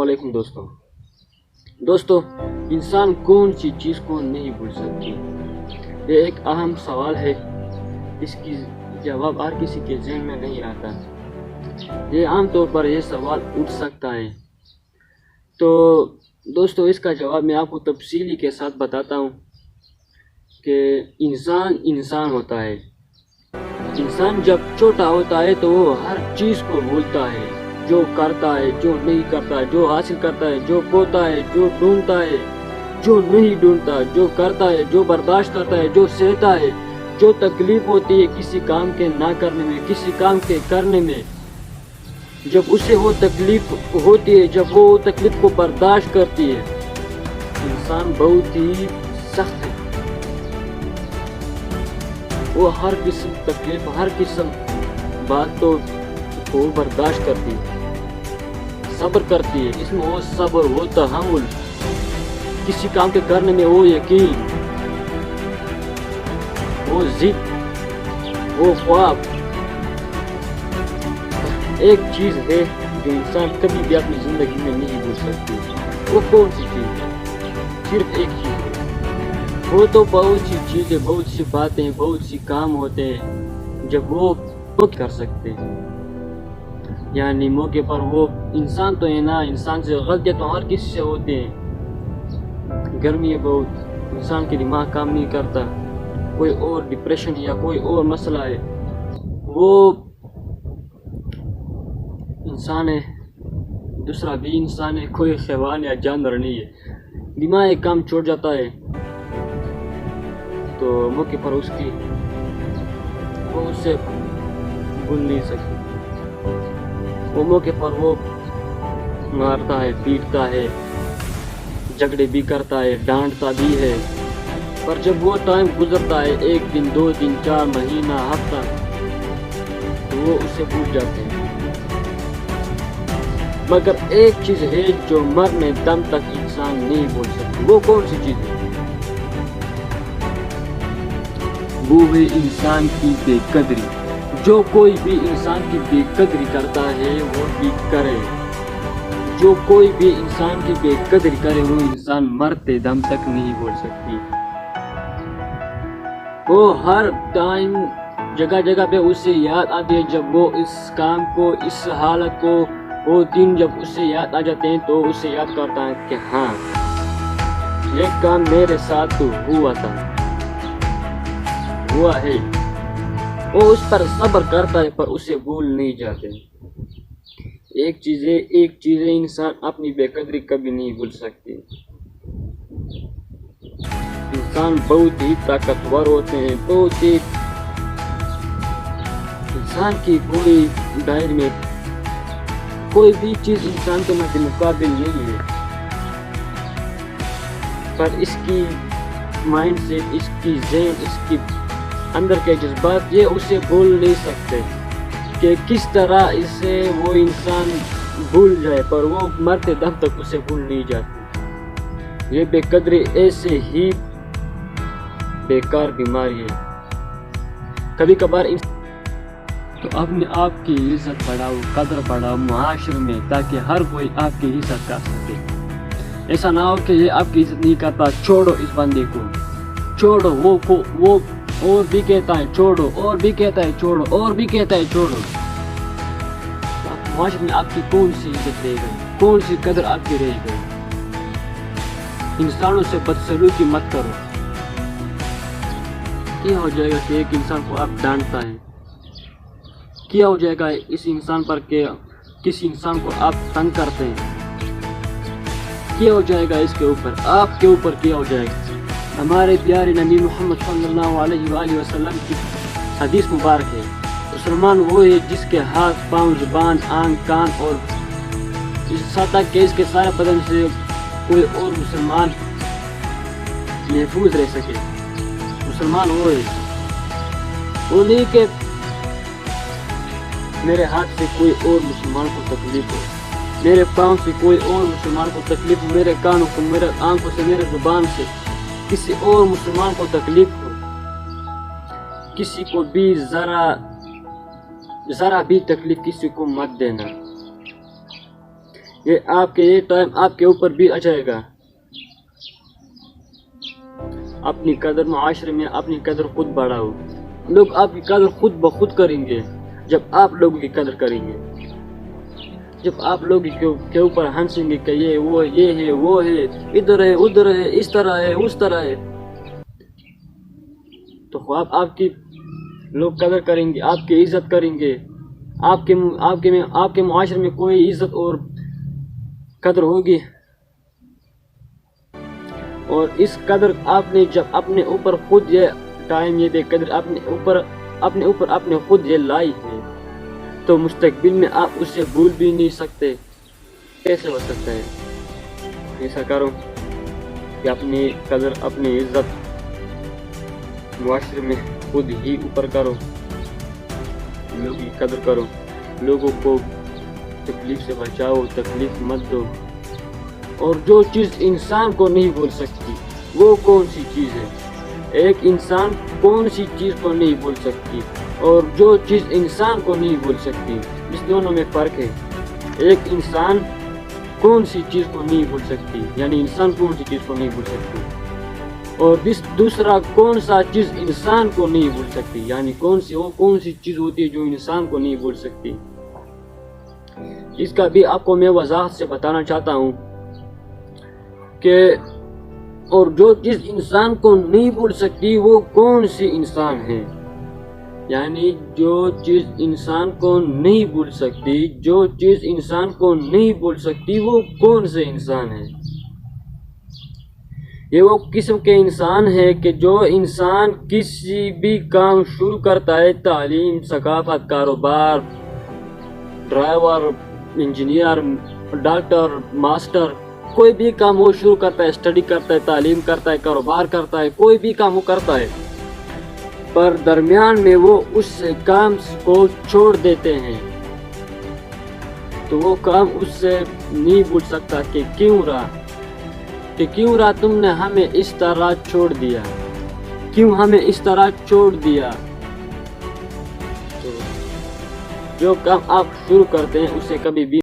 علیکم دوستو انسان کون سی چیز کو نہیں بھول سکتی؟ یہ ایک اہم سوال ہے، اس کی جواب ہر کسی کے ذہن میں نہیں آتا۔ یہ عام طور پر یہ سوال اٹھ سکتا ہے، تو دوستو اس کا جواب میں آپ کو تفصیلی کے ساتھ بتاتا ہوں کہ انسان ہوتا ہے۔ انسان جب چھوٹا ہوتا ہے تو وہ ہر چیز کو بھولتا ہے، جو کرتا ہے، جو نہیں کرتا ہے، جو حاصل کرتا ہے، جو پوتا ہے، جو ڈھونڈتا ہے، جو نہیں ڈھونڈتا، جو کرتا ہے، جو برداشت کرتا ہے، جو سہتا ہے، جو تکلیف ہوتی ہے کسی کام کے نہ کرنے میں، کسی کام کے کرنے میں، جب اسے وہ تکلیف ہوتی ہے، جب وہ تکلیف کو برداشت کرتی ہے، انسان بہت ہی سخت ہے۔ وہ ہر قسم تکلیف، ہر قسم باتوں کو برداشت کرتی ہے، صبر کرتی ہے۔ اس میں وہ صبر، وہ تحمل، کسی کام کے کرنے میں وہ یقین، وہ ضد، وہ خواب۔ ایک چیز ہے جو انسان کبھی بھی اپنی زندگی میں نہیں بھول سکتی۔ وہ کون سی چیز ہے؟ صرف ایک چیز ہے۔ وہ تو بہت سی چیزیں، بہت سی باتیں، بہت سی کام ہوتے ہیں جب وہ کر سکتے ہیں، یعنی موقع پر وہ انسان تو ہے نا، انسان سے غلطیاں تو ہر کسی سے ہوتے ہیں۔ گرمی ہے بہت، انسان کے دماغ کام نہیں کرتا، کوئی اور ڈپریشن یا کوئی اور مسئلہ ہے، وہ انسان ہے، دوسرا بھی انسان ہے، کوئی حیوان یا جانور نہیں ہے۔ دماغ ایک کام چھوڑ جاتا ہے تو موقع پر وہ اسے بھول نہیں سکتی۔ وہ موقع پر وہ مارتا ہے، پیٹتا ہے، جھگڑے بھی کرتا ہے، ڈانٹتا بھی ہے، پر جب وہ ٹائم گزرتا ہے، 1 دن، 2 دن، 4 مہینہ، ہفتہ، تو وہ اسے بھول جاتے ہیں۔ مگر ایک چیز ہے جو مرنے دم تک انسان نہیں بھول سکتی۔ وہ کون سی چیز ہے؟ وہ ہے انسان کی بے قدری۔ جو کوئی بھی انسان کی بے قدری کرتا ہے وہ بھی کرے، جو کوئی بھی انسان کی بے قدری کرے وہ انسان مرتے دم تک نہیں بھول سکتی۔ وہ ہر ٹائم، جگہ جگہ پہ اسے یاد آتی ہے، جب وہ اس کام کو، اس حالت کو، وہ دن جب اسے یاد آ جاتے ہیں تو اسے یاد کرتا ہے کہ ہاں یہ کام میرے ساتھ تو ہوا ہے۔ وہ اس پر صبر کرتا ہے پر اسے بھول نہیں جاتے۔ ایک چیز ہے انسان اپنی بے قدری کبھی نہیں بھول سکتے۔ انسان بہت ہی طاقتور ہوتے ہیں، بہت ہی، انسان کی کوئی دائر میں کوئی بھی چیز انسان کے مد مقابل نہیں ہے، پر اس کی مائنڈ سے، اس کی ذہن، اس کی اندر کے جذبات یہ اسے بھول نہیں سکتے کہ کس طرح اسے وہ انسان بھول جائے، پر وہ مرتے دم تک اسے بھول نہیں جاتی۔ یہ بے قدری ایسے ہی بیکار بیماری ہے۔ کبھی کبھار تو اپنے آپ کی عزت بڑھاؤ، قدر بڑھاؤ معاشرے میں، تاکہ ہر کوئی آپ کی عزت کر سکے۔ ایسا نہ ہو کہ یہ آپ کی عزت نہیں کرتا، چھوڑو اس بندے کو، چھوڑو، وہ اور بھی کہتا ہے چھوڑو، اور بھی کہتا ہے چھوڑو، اور بھی کہتا ہے چھوڑو۔ معاشرے میں آپ کی کون سی عزت رہ گئی، کون سی قدر آپ کی رہ گئی؟ انسانوں سے بدسلوکی مت کرو۔ کیا ہو جائے گا کہ ایک انسان کو آپ ڈانٹتا ہے؟ کیا ہو جائے گا اس انسان پر کہ کسی انسان کو آپ تنگ کرتے ہیں؟ کیا ہو جائے گا اس کے اوپر، آپ کے اوپر کیا ہو جائے گا؟ ہمارے پیارے نبی محمد صلی اللہ علیہ وآلہ وسلم کی حدیث مبارک ہے، مسلمان وہ ہے جس کے ہاتھ، پاؤں، زبان، آنکھ، کان اور اس تک کہ اس کے سارے بدن سے کوئی اور مسلمان محفوظ رہ سکے۔ مسلمان وہ ہے، وہ نہیں کہ میرے ہاتھ سے کوئی اور مسلمان کو تکلیف ہو، میرے پاؤں سے کوئی اور مسلمان کو تکلیف ہو، میرے کانوں کو، میرے آنکھوں سے، میرے زبان سے کسی اور مسلمان کو تکلیف ہو۔ کسی کو بھی ذرا بھی تکلیف کسی کو مت دینا۔ یہ ٹائم آپ کے اوپر بھی آ جائے گا۔ اپنی قدر معاشرے میں اپنی قدر خود بڑھاؤ، لوگ آپ کی قدر خود بخود کریں گے جب آپ لوگوں کی قدر کریں گے، جب آپ لوگوں کے اوپر ہنسیں گے کہ یہ ہے وہ ہے، ادھر ہے ادھر ہے، اس طرح ہے اس طرح ہے، تو خواب آپ کی لوگ قدر کریں گے، آپ کی عزت کریں گے، آپ کے معاشرے میں کوئی عزت اور قدر ہوگی۔ اور اس قدر آپ نے جب اپنے اوپر خود یہ ٹائم یہ بے قدر اپنے اوپر اپنے خود یہ لائی ہے، تو مستقبل میں آپ اسے بھول بھی نہیں سکتے۔ کیسے ہو سکتا ہے؟ ایسا کرو کہ اپنی قدر اپنی عزت معاشرے میں خود ہی اوپر کرو، لوگوں کی قدر کرو، لوگوں کو تکلیف سے بچاؤ، تکلیف مت دو۔ اور جو چیز انسان کو نہیں بھول سکتی وہ کون سی چیز ہے؟ ایک انسان کون سی چیز کو نہیں بھول سکتی اور جو چیز انسان کو نہیں بھول سکتی، اس دونوں میں فرق ہے۔ ایک انسان کون سی چیز کو نہیں بھول سکتی، یعنی انسان کون سی چیز کو نہیں بھول سکتی، اور دوسرا کون سا چیز انسان کو نہیں بھول سکتی، یعنی کون سی چیز ہوتی ہے جو انسان کو نہیں بھول سکتی۔ اس کا بھی آپ کو میں وضاحت سے بتانا چاہتا ہوں کہ اور جو چیز انسان کو نہیں بھول سکتی وہ کون سی انسان ہے، یعنی جو چیز انسان کو نہیں بھول سکتی، جو چیز انسان کو نہیں بھول سکتی وہ کون سے انسان ہے؟ یہ وہ قسم کے انسان ہے کہ جو انسان کسی بھی کام شروع کرتا ہے، تعلیم، ثقافت، کاروبار، ڈرائیور، انجینئر، ڈاکٹر، ماسٹر، کوئی بھی کام وہ شروع کرتا ہے، اسٹڈی کرتا ہے، تعلیم کرتا ہے، کاروبار کرتا ہے، کوئی بھی کام وہ کرتا ہے، پر درمیان میں وہ اس کام کو چھوڑ دیتے ہیں، تو وہ کام اس سے نہیں بھول سکتا کہ کیوں رہا تم نے ہمیں اس طرح چھوڑ دیا، کیوں ہمیں اس طرح چھوڑ دیا۔ جو کام آپ شروع کرتے ہیں اسے کبھی بھی